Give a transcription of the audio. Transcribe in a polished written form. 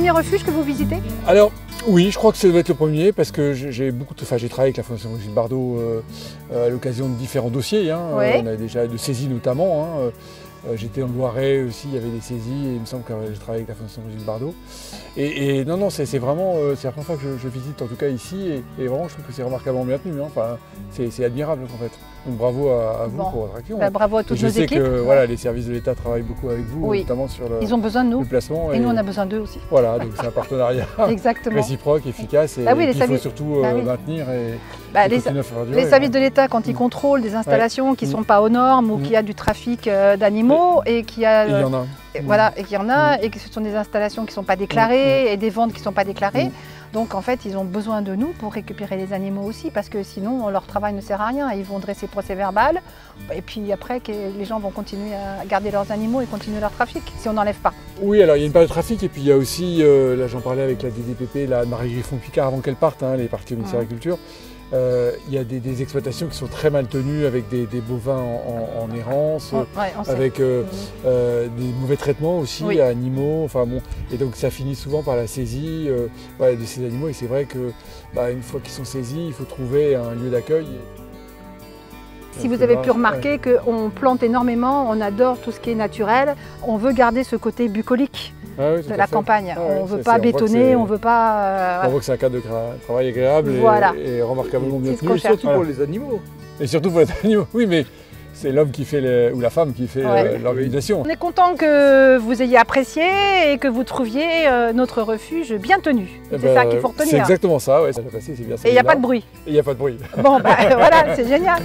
premier refuge que vous visitez? Alors, oui, je crois que ça doit être le premier parce que j'ai travaillé avec la Fondation Brigitte Bardot à l'occasion de différents dossiers. Hein. Ouais. On a déjà de saisies notamment. Hein. J'étais dans le Loiret aussi, il y avait des saisies et il me semble que j'ai travaillé avec la Fondation Brigitte Bardot. Et non, c'est vraiment, c'est la première fois que je visite en tout cas ici et vraiment je trouve que c'est remarquablement bien tenu. Hein. Enfin, c'est admirable en fait. Donc bravo à vous pour votre action. Bah, bravo à toutes nos équipes. Je sais que voilà, les services de l'État travaillent beaucoup avec vous, oui. notamment sur Ils ont besoin de nous. le placement. Et nous on a besoin d'eux aussi. Voilà, donc c'est un partenariat réciproque, efficace et oui, qu'il faut surtout maintenir et les services de l'État, quand ils contrôlent des installations qui ne sont pas aux normes ou qu'il y a du trafic d'animaux et qu'il y a... il y en a. Voilà, et qu'il y en a, et que ce sont des installations qui ne sont pas déclarées et des ventes qui ne sont pas déclarées. Donc en fait, ils ont besoin de nous pour récupérer les animaux aussi, parce que sinon leur travail ne sert à rien. Ils vont dresser procès-verbal, et puis après les gens vont continuer à garder leurs animaux et continuer leur trafic, si on n'enlève pas. Oui, alors il y a une période de trafic, et puis il y a aussi, là j'en parlais avec la DDPP, la Marie Griffon-Picard avant qu'elle parte, hein, les parties au ministère de l'Agriculture. Il y a des exploitations qui sont très mal tenues avec des bovins en errance, avec des mauvais traitements aussi à animaux. Enfin, bon, et donc ça finit souvent par la saisie de ces animaux. Et c'est vrai que une fois qu'ils sont saisis, il faut trouver un lieu d'accueil. Si vous avez pu remarquer qu'on plante énormément, on adore tout ce qui est naturel, on veut garder ce côté bucolique. De la campagne. On ne veut pas bétonner, on ne veut pas... On voit que c'est un cadre de travail agréable et remarquablement bien tenu. Et surtout pour les animaux. Et surtout pour les animaux, oui, mais c'est l'homme qui fait, ou la femme qui fait l'organisation. On est content que vous ayez apprécié et que vous trouviez notre refuge bien tenu. C'est ça qu'il faut retenir. C'est exactement ça, ça va passer, c'est bien ça. Et il n'y a pas de bruit. Et il n'y a pas de bruit. Bon, voilà, c'est génial.